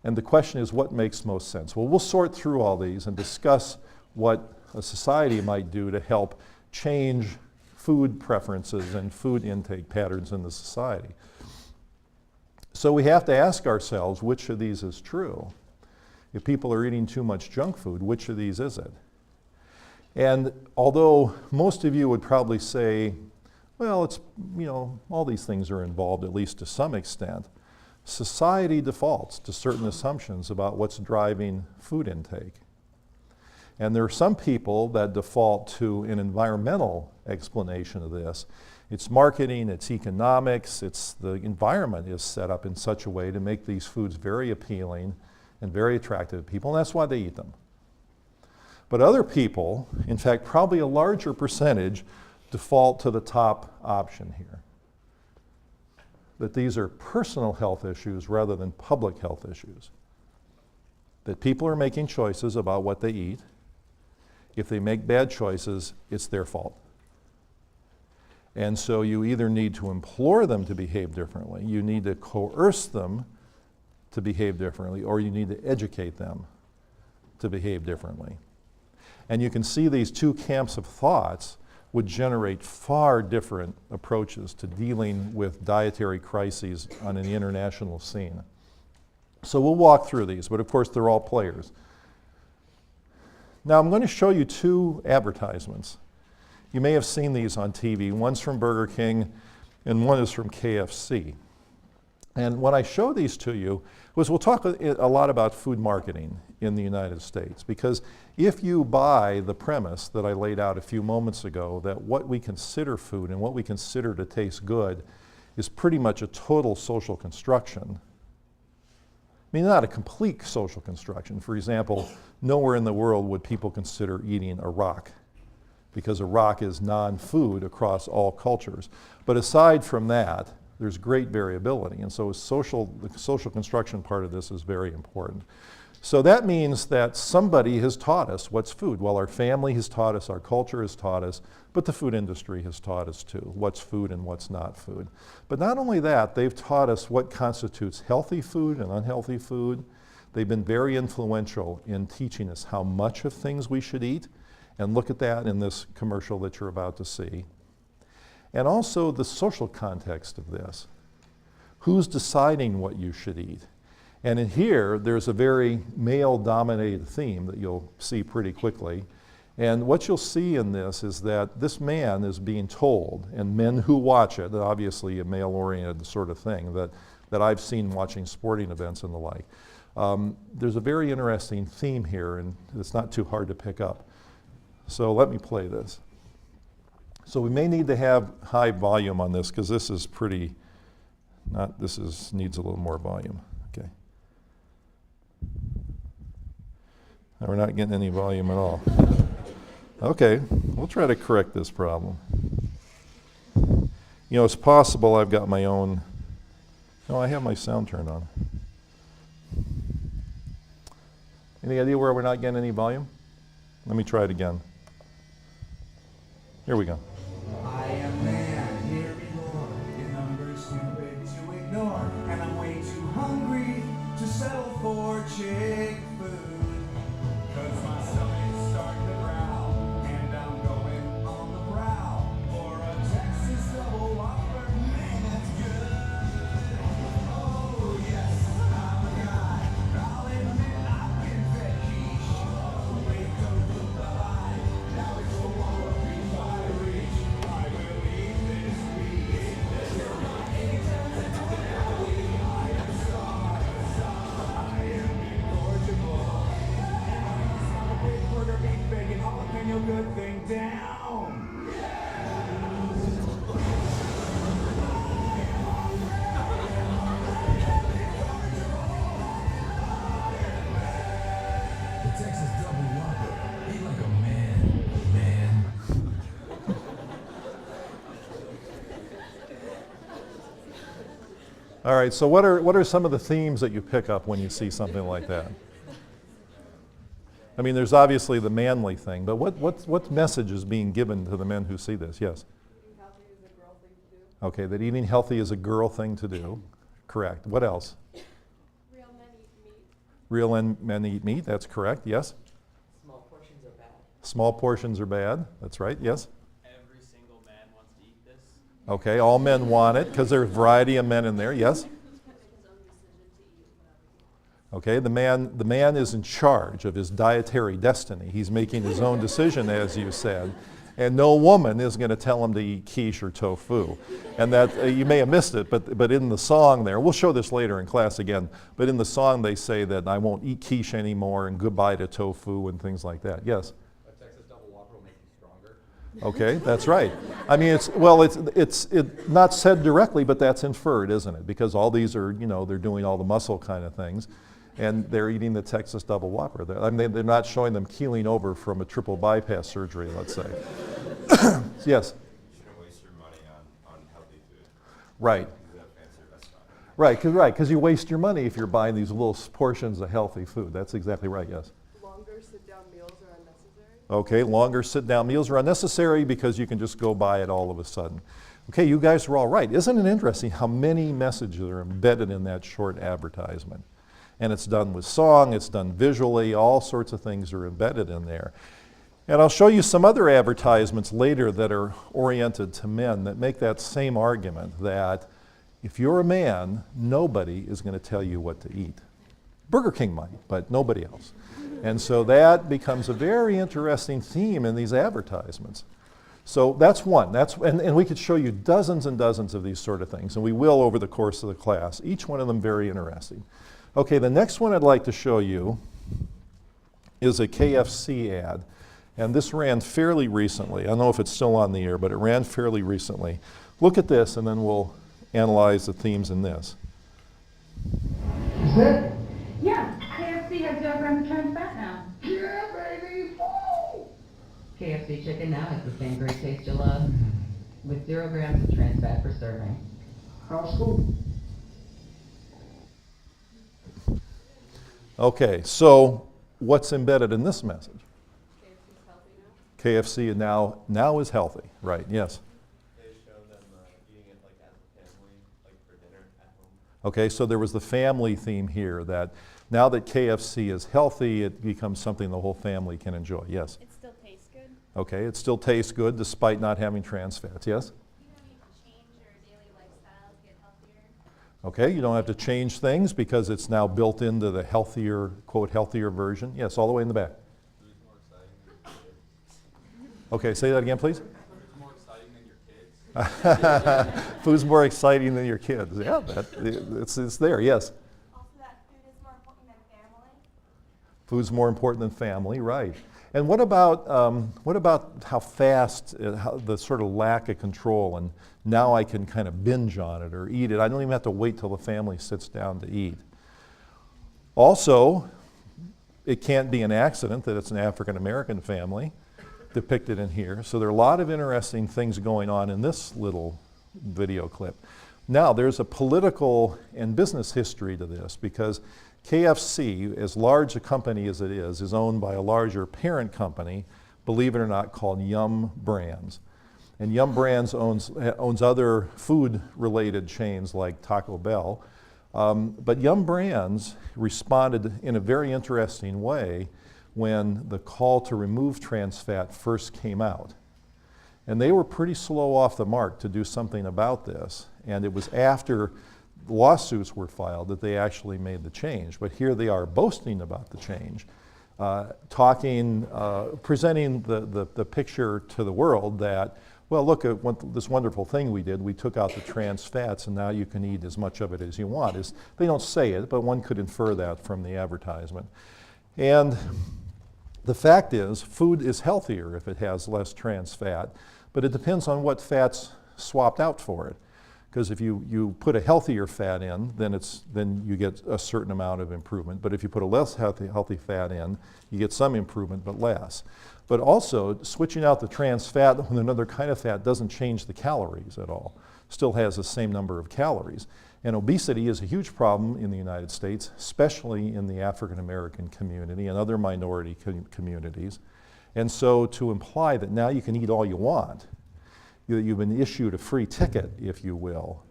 And the question is, what makes most sense? Well, we'll sort through all these and discuss what a society might do to help change food preferences and food intake patterns in the society. So we have to ask ourselves, which of these is true? If people are eating too much junk food, which of these is it? And although most of you would probably say, well, it's, all these things are involved, at least to some extent, society defaults to certain assumptions about what's driving food intake. And there are some people that default to an environmental explanation of this. It's marketing, it's economics, it's the environment is set up in such a way to make these foods very appealing and very attractive to people, and that's why they eat them. But other people, in fact, probably a larger percentage, default to the top option here. That these are personal health issues rather than public health issues. That people are making choices about what they eat. If they make bad choices, it's their fault. And so you either need to implore them to behave differently, you need to coerce them to behave differently, or you need to educate them to behave differently. And you can see these two camps of thoughts would generate far different approaches to dealing with dietary crises on an international scene. So we'll walk through these, but of course they're all players. Now I'm going to show you two advertisements. You may have seen these on TV. One's from Burger King and one is from KFC. And when I show these to you, was we'll talk a lot about food marketing in the United States, because if you buy the premise that I laid out a few moments ago, that what we consider food and what we consider to taste good is pretty much a total social construction. I mean, not a complete social construction. For example, nowhere in the world would people consider eating a rock, because a rock is non-food across all cultures. But aside from that, there's great variability, and so the social construction part of this is very important. So that means that somebody has taught us what's food. Well, our family has taught us, our culture has taught us, but the food industry has taught us too, what's food and what's not food. But not only that, they've taught us what constitutes healthy food and unhealthy food. They've been very influential in teaching us how much of things we should eat, and look at that in this commercial that you're about to see. And also the social context of this. Who's deciding what you should eat? And in here, there's a very male-dominated theme that you'll see pretty quickly. And what you'll see in this is that this man is being told, and men who watch it, obviously a male-oriented sort of thing that I've seen watching sporting events and the like. There's a very interesting theme here, and it's not too hard to pick up. So let me play this. So we may need to have high volume on this, because this is pretty, needs a little more volume. Okay. Now we're not getting any volume at all. Okay, we'll try to correct this problem. It's possible I've got my own, no, I have my sound turned on. Any idea where we're not getting any volume? Let me try it again. Here we go. I am man, here before, your numbers too big to ignore, and I'm way too hungry to settle for chick food. 'Cause my stomach's starting to growl, and I'm going on the prowl for a Texas double whopper. Man, that's good. Oh yes, I'm a guy. I'll admit I've been fed quiche. Wake up bacon, jalapeno, good thing down. The Texas Double Whopper. Eat like a man, man. All right, so what are some of the themes that you pick up when you see something like that? I mean, there's obviously the manly thing, but what message is being given to the men who see this? Yes? Eating healthy is a girl thing to do. Okay, that eating healthy is a girl thing to do. Correct. What else? Real men eat meat. Real men eat meat. That's correct. Yes? Small portions are bad. Small portions are bad. That's right. Yes? Every single man wants to eat this. Okay, all men want it because there's a variety of men in there. Yes? Okay, the man is in charge of his dietary destiny. He's making his own decision, as you said. And no woman is going to tell him to eat quiche or tofu. And that, you may have missed it, but in the song there, we'll show this later in class again, but in the song they say that I won't eat quiche anymore and goodbye to tofu and things like that. Yes? A Texas Double Whopper will make you stronger. Okay, that's right. I mean, it's not said directly, but that's inferred, isn't it? Because all these are, they're doing all the muscle kind of things. And they're eating the Texas Double Whopper. They're not showing them keeling over from a triple bypass surgery, let's say. Yes? You shouldn't waste your money on healthy food. Right. You can go to a fancy restaurant. Right, because you waste your money if you're buying these little portions of healthy food. That's exactly right, yes. Longer sit-down meals are unnecessary. Okay, longer sit-down meals are unnecessary because you can just go buy it all of a sudden. Okay, you guys are all right. Isn't it interesting how many messages are embedded in that short advertisement? And it's done with song, it's done visually, all sorts of things are embedded in there. And I'll show you some other advertisements later that are oriented to men that make that same argument that if you're a man, nobody is going to tell you what to eat. Burger King might, but nobody else. And so that becomes a very interesting theme in these advertisements. So that's one. And we could show you dozens and dozens of these sort of things, and we will over the course of the class. Each one of them very interesting. Okay, the next one I'd like to show you is a KFC ad. And this ran fairly recently. I don't know if it's still on the air, but it ran fairly recently. Look at this, and then we'll analyze the themes in this. Is that? Yeah, KFC has 0 grams of trans fat now. Yeah, baby! Woo! KFC chicken now has the same great taste you love, with 0 grams of trans fat per serving. How's school? Okay, so what's embedded in this message? KFC's healthy now. KFC now is healthy, right? Yes. They show them eating it like as a family, like for dinner at home. Okay, so there was the family theme here that now that KFC is healthy, it becomes something the whole family can enjoy. Yes. It still tastes good. Okay, it still tastes good despite not having trans fats. Yes. You don't need to change your daily lifestyle to get healthier. Okay, you don't have to change things because it's now built into the healthier, quote, healthier version. Yes, all the way in the back. Food's more exciting than your kids. Okay, say that again, please. Food's more exciting than your kids. Food's more exciting than your kids. Yeah, it's there, yes. Also, that food is more important than family. Food's more important than family, right. And what about how fast, how the sort of lack of control, and now I can kind of binge on it or eat it. I don't even have to wait till the family sits down to eat. Also, it can't be an accident that it's an African American family depicted in here. So there are a lot of interesting things going on in this little video clip. Now, there's a political and business history to this because KFC, as large a company as it is owned by a larger parent company, believe it or not, called Yum Brands. And Yum Brands owns other food-related chains like Taco Bell. But Yum Brands responded in a very interesting way when the call to remove trans fat first came out. And they were pretty slow off the mark to do something about this. And it was after lawsuits were filed that they actually made the change. But here they are boasting about the change, presenting the picture to the world that, well, look at this wonderful thing we did. We took out the trans fats and now you can eat as much of it as you want. They don't say it, but one could infer that from the advertisement. And The fact is, food is healthier if it has less trans fat, but it depends on what fat's swapped out for it. Because if you put a healthier fat in, then you get a certain amount of improvement. But if you put a less healthy fat in, you get some improvement, but less. But also, switching out the trans fat with another kind of fat doesn't change the calories at all. Still has the same number of calories. And obesity is a huge problem in the United States, especially in the African American community and other minority communities. And so to imply that now you can eat all you want, you've been issued a free ticket, if you will,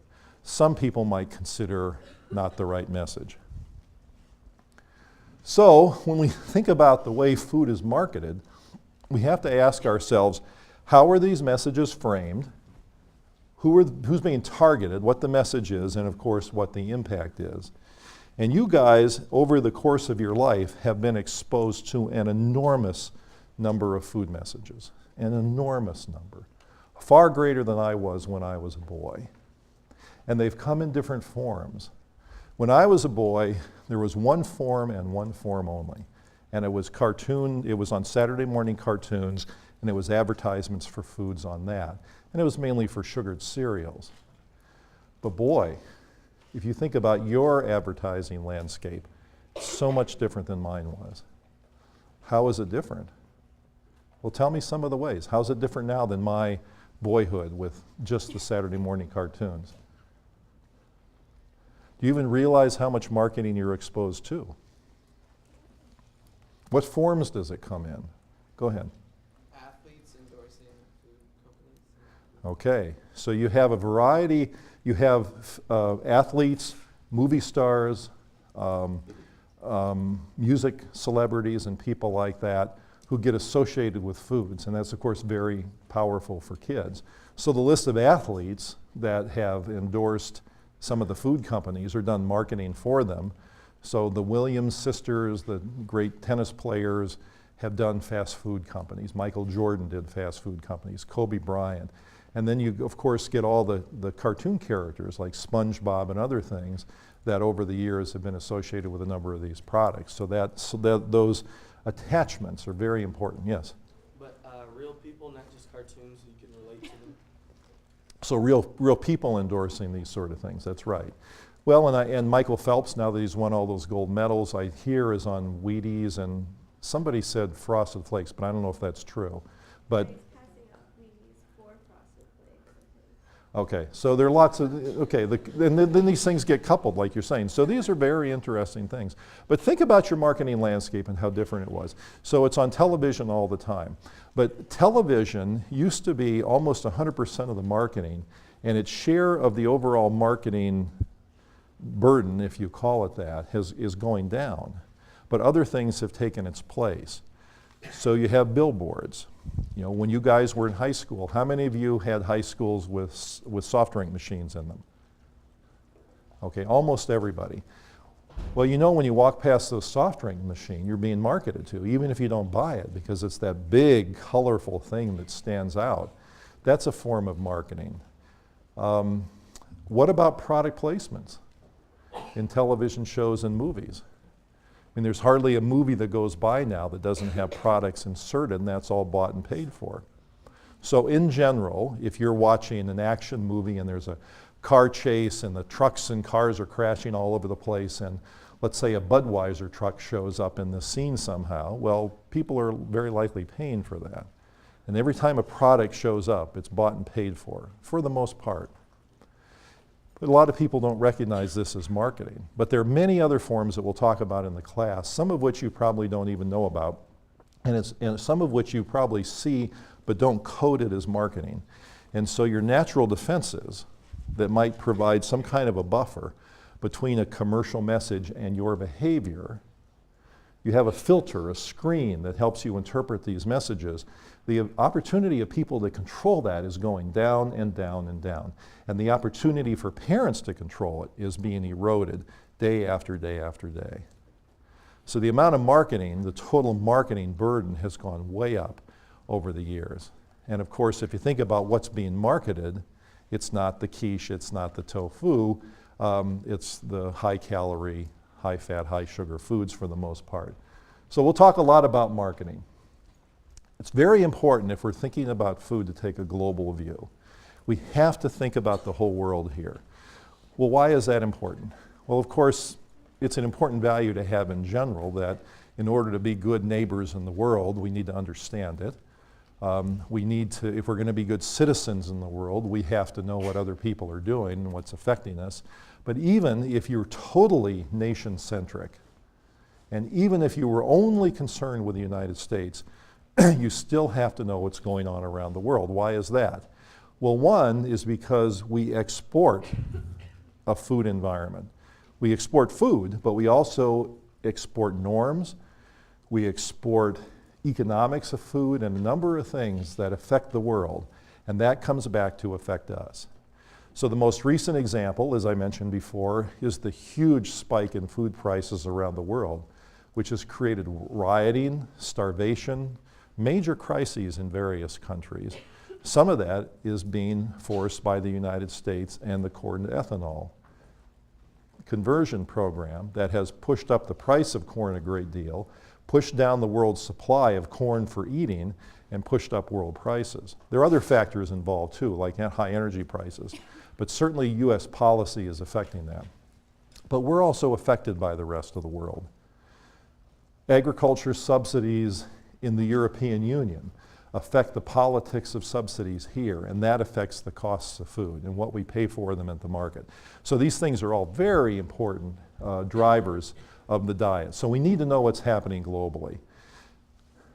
some people might consider not the right message. So when we think about the way food is marketed, we have to ask ourselves, how are these messages framed? Who's being targeted, what the message is, and of course what the impact is. And you guys, over the course of your life, have been exposed to an enormous number of food messages, an enormous number, far greater than I was when I was a boy. And they've come in different forms. When I was a boy, there was one form and one form only. And it was on Saturday morning cartoons, and it was advertisements for foods on that. And it was mainly for sugared cereals. But boy, if you think about your advertising landscape, it's so much different than mine was. How is it different? Well, tell me some of the ways. How's it different now than my boyhood with just the Saturday morning cartoons? Do you even realize how much marketing you're exposed to? What forms does it come in? Go ahead. Athletes endorsing food companies. Okay, so you have a variety. You have athletes, movie stars, music celebrities, and people like that who get associated with foods, and that's of course very powerful for kids. So the list of athletes that have endorsed some of the food companies or done marketing for them. So the Williams sisters, the great tennis players, have done fast food companies. Michael Jordan did fast food companies, Kobe Bryant. And then you, of course, get all the cartoon characters like SpongeBob and other things that over the years have been associated with a number of these products. So those attachments are very important, yes? But real people, not just cartoons, you can relate to them. So real people endorsing these sort of things, that's right. Well, and Michael Phelps, now that he's won all those gold medals, I hear is on Wheaties, and somebody said Frosted Flakes, but I don't know if that's true. But He's passing out Wheaties for Frosted Flakes. okay, so there are lots of, okay, and then these things get coupled, like you're saying. So these are very interesting things. But think about your marketing landscape and how different it was. So it's on television all the time. But television used to be almost 100% of the marketing, and its share of the overall marketing burden, if you call it that, is going down. But other things have taken its place. So you have billboards. You know, when you guys were in high school, how many of you had high schools with soft drink machines in them? Okay, almost everybody. Well, you know when you walk past those soft drink machine, you're being marketed to, even if you don't buy it, because it's that big, colorful thing that stands out. That's a form of marketing. What about product placements in television shows and movies? I mean, there's hardly a movie that goes by now that doesn't have products inserted, and that's all bought and paid for. So in general, if you're watching an action movie and there's a car chase and the trucks and cars are crashing all over the place, and let's say a Budweiser truck shows up in the scene somehow, well, people are very likely paying for that. And every time a product shows up, it's bought and paid for the most part. But a lot of people don't recognize this as marketing. But there are many other forms that we'll talk about in the class, some of which you probably don't even know about, and some of which you probably see but don't code it as marketing. And so your natural defenses that might provide some kind of a buffer between a commercial message and your behavior, you have a filter, a screen that helps you interpret these messages. The opportunity of people to control that is going down and down and down. And the opportunity for parents to control it is being eroded day after day after day. So the amount of marketing, the total marketing burden has gone way up over the years. And of course, if you think about what's being marketed, it's not the quiche, it's not the tofu, it's the high calorie, high fat, high sugar foods for the most part. So we'll talk a lot about marketing. It's very important if we're thinking about food to take a global view. We have to think about the whole world here. Well, why is that important? Well, of course, it's an important value to have in general that in order to be good neighbors in the world, we need to understand it. We need to, if we're going to be good citizens in the world, we have to know what other people are doing and what's affecting us. But even if you're totally nation-centric, and even if you were only concerned with the United States, you still have to know what's going on around the world. Why is that? Well, one is because we export a food environment. We export food, but we also export norms. We export economics of food and a number of things that affect the world, and that comes back to affect us. So the most recent example, as I mentioned before, is the huge spike in food prices around the world, which has created rioting, starvation, major crises in various countries. Some of that is being forced by the United States and the corn to ethanol conversion program that has pushed up the price of corn a great deal, pushed down the world's supply of corn for eating, and pushed up world prices. There are other factors involved too, like high energy prices, but certainly US policy is affecting that. But we're also affected by the rest of the world. Agriculture subsidies in the European Union affect the politics of subsidies here, and that affects the costs of food and what we pay for them at the market. So these things are all very important drivers of the diet. So we need to know what's happening globally.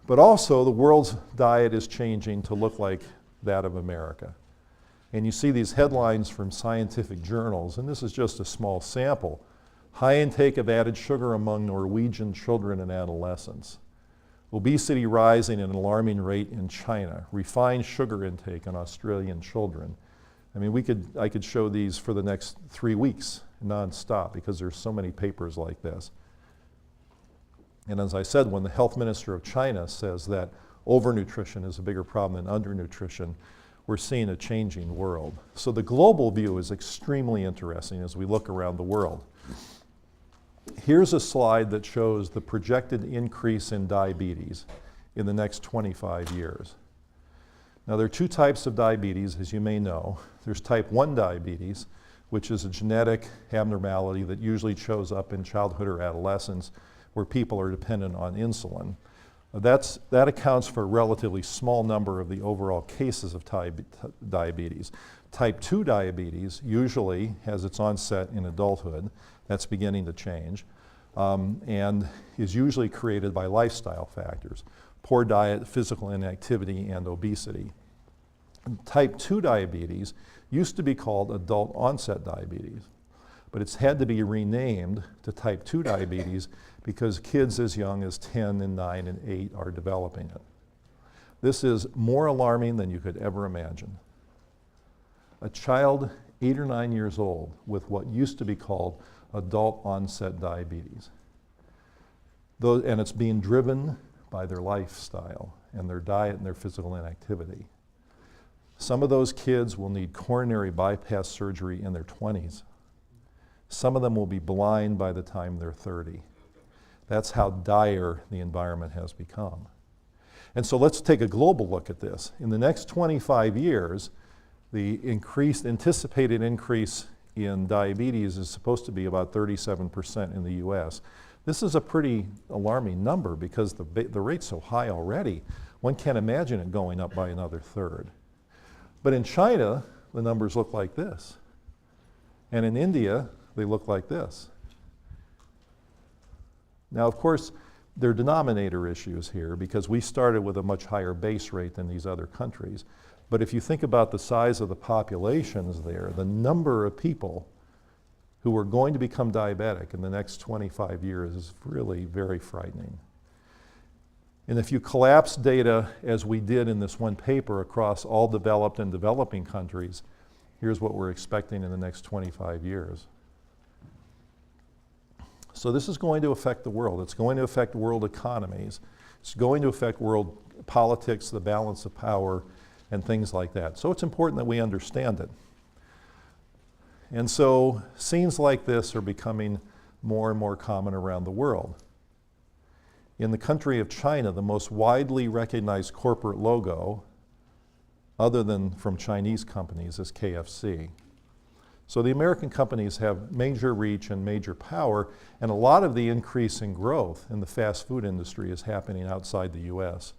But also the world's diet is changing to look like that of America. And you see these headlines from scientific journals, and this is just a small sample. High intake of added sugar among Norwegian children and adolescents. Obesity rising at an alarming rate in China. Refined sugar intake in Australian children. I mean, I could show these for the next 3 weeks nonstop because there's so many papers like this. And as I said, when the health minister of China says that overnutrition is a bigger problem than undernutrition, we're seeing a changing world. So the global view is extremely interesting as we look around the world. Here's a slide that shows the projected increase in diabetes in the next 25 years. Now there are two types of diabetes, as you may know. There's type 1 diabetes, which is a genetic abnormality that usually shows up in childhood or adolescence where people are dependent on insulin. That accounts for a relatively small number of the overall cases of diabetes. Type 2 diabetes usually has its onset in adulthood. That's beginning to change, and is usually created by lifestyle factors, poor diet, physical inactivity, and obesity. Type 2 diabetes used to be called adult onset diabetes, but it's had to be renamed to type 2 diabetes because kids as young as 10 and 9 and 8 are developing it. This is more alarming than you could ever imagine. A child 8 or 9 years old with what used to be called adult onset diabetes. And it's being driven by their lifestyle and their diet and their physical inactivity. Some of those kids will need coronary bypass surgery in their 20s. Some of them will be blind by the time they're 30. That's how dire the environment has become. And so let's take a global look at this. In the next 25 years, the anticipated increase in diabetes is supposed to be about 37% in the US. This is a pretty alarming number because the rate's so high already. One can't imagine it going up by another third. But in China, the numbers look like this. And in India, they look like this. Now, of course, there are denominator issues here because we started with a much higher base rate than these other countries. But if you think about the size of the populations there, the number of people who are going to become diabetic in the next 25 years is really very frightening. And if you collapse data, as we did in this one paper, across all developed and developing countries, here's what we're expecting in the next 25 years. So this is going to affect the world. It's going to affect world economies. It's going to affect world politics, the balance of power, and things like that. So it's important that we understand it. And so scenes like this are becoming more and more common around the world. In the country of China, the most widely recognized corporate logo, other than from Chinese companies, is KFC. So the American companies have major reach and major power, and a lot of the increase in growth in the fast food industry is happening outside the US.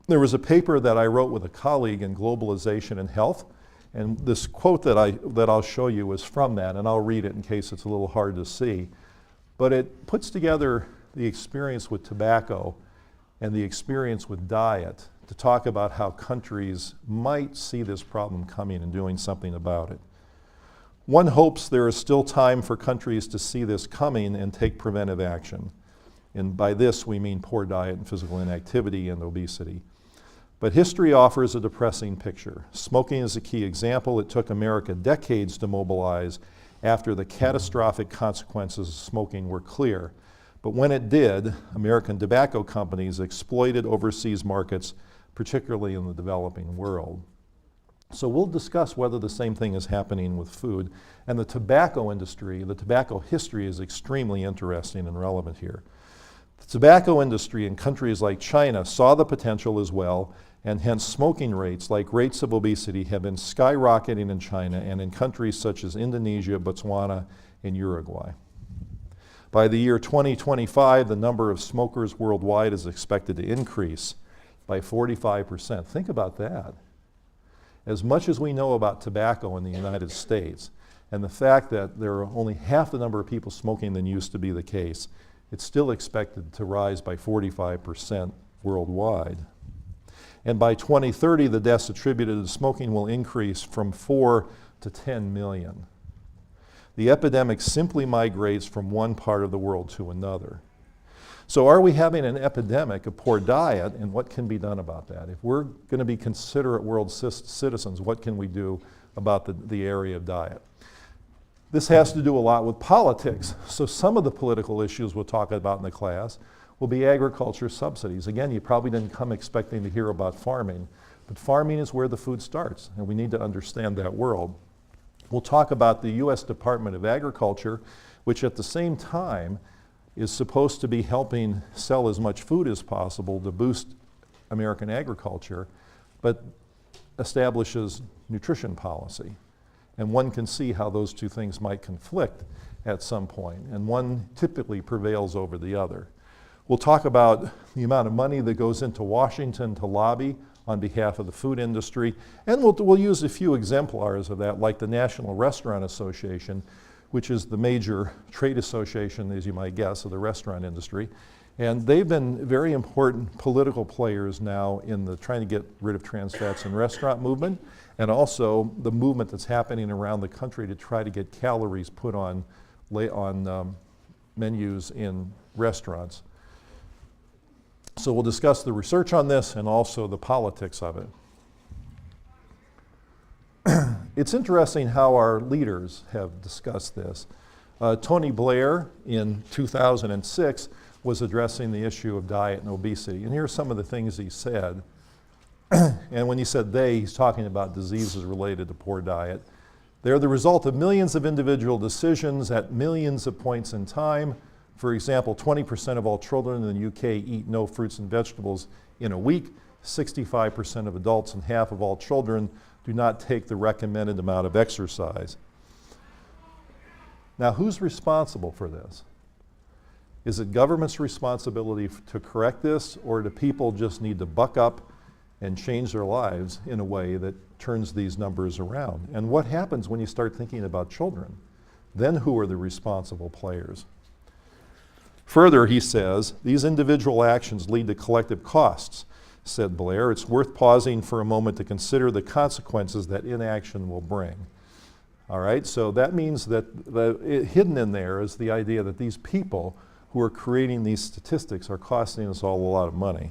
There was a paper that I wrote with a colleague in Globalization and Health, and this quote that I'll show you is from that, and I'll read it in case it's a little hard to see. But it puts together the experience with tobacco and the experience with diet to talk about how countries might see this problem coming and doing something about it. One hopes there is still time for countries to see this coming and take preventive action. And by this we mean poor diet and physical inactivity and obesity. But history offers a depressing picture. Smoking is a key example. It took America decades to mobilize after the catastrophic consequences of smoking were clear. But when it did, American tobacco companies exploited overseas markets, particularly in the developing world. So we'll discuss whether the same thing is happening with food. And the tobacco industry, the tobacco history is extremely interesting and relevant here. The tobacco industry in countries like China saw the potential as well, and hence smoking rates, like rates of obesity, have been skyrocketing in China and in countries such as Indonesia, Botswana, and Uruguay. By the year 2025, the number of smokers worldwide is expected to increase by 45%. Think about that. As much as we know about tobacco in the United States, and the fact that there are only half the number of people smoking than used to be the case, it's still expected to rise by 45% worldwide. And by 2030, the deaths attributed to smoking will increase from 4 to 10 million. The epidemic simply migrates from one part of the world to another. So are we having an epidemic of poor diet, and what can be done about that? If we're going to be considerate world citizens, what can we do about the area of diet? This has to do a lot with politics. So some of the political issues we'll talk about in the class will be agriculture subsidies. Again, you probably didn't come expecting to hear about farming, but farming is where the food starts, and we need to understand that world. We'll talk about the US Department of Agriculture, which at the same time is supposed to be helping sell as much food as possible to boost American agriculture, but establishes nutrition policy. And one can see how those two things might conflict at some point, and one typically prevails over the other. We'll talk about the amount of money that goes into Washington to lobby on behalf of the food industry, and we'll use a few exemplars of that, like the National Restaurant Association, which is the major trade association, as you might guess, of the restaurant industry. And they've been very important political players now in the trying to get rid of trans fats in restaurant movement, and also the movement that's happening around the country to try to get calories put on menus in restaurants. So we'll discuss the research on this and also the politics of it. It's interesting how our leaders have discussed this. Tony Blair in 2006 was addressing the issue of diet and obesity. And here are some of the things he said. And when he said they, he's talking about diseases related to poor diet. They're the result of millions of individual decisions at millions of points in time. For example, 20% of all children in the UK eat no fruits and vegetables in a week. 65% of adults and half of all children do not take the recommended amount of exercise. Now, who's responsible for this? Is it government's responsibility to correct this, or do people just need to buck up and change their lives in a way that turns these numbers around? And what happens when you start thinking about children? Then who are the responsible players? Further, he says, these individual actions lead to collective costs, said Blair. It's worth pausing for a moment to consider the consequences that inaction will bring. All right, so that means that hidden in there is the idea that these people who are creating these statistics are costing us all a lot of money.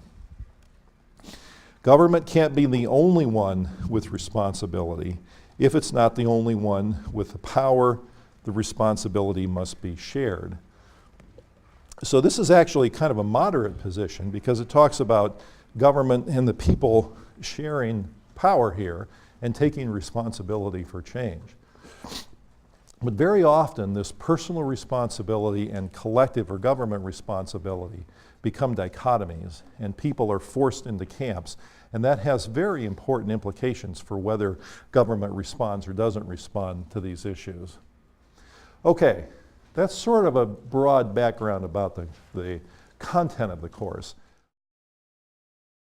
Government can't be the only one with responsibility. If it's not the only one with the power, the responsibility must be shared. So this is actually kind of a moderate position because it talks about government and the people sharing power here and taking responsibility for change. But very often, this personal responsibility and collective or government responsibility become dichotomies, and people are forced into camps. And that has very important implications for whether government responds or doesn't respond to these issues. Okay, that's sort of a broad background about the content of the course.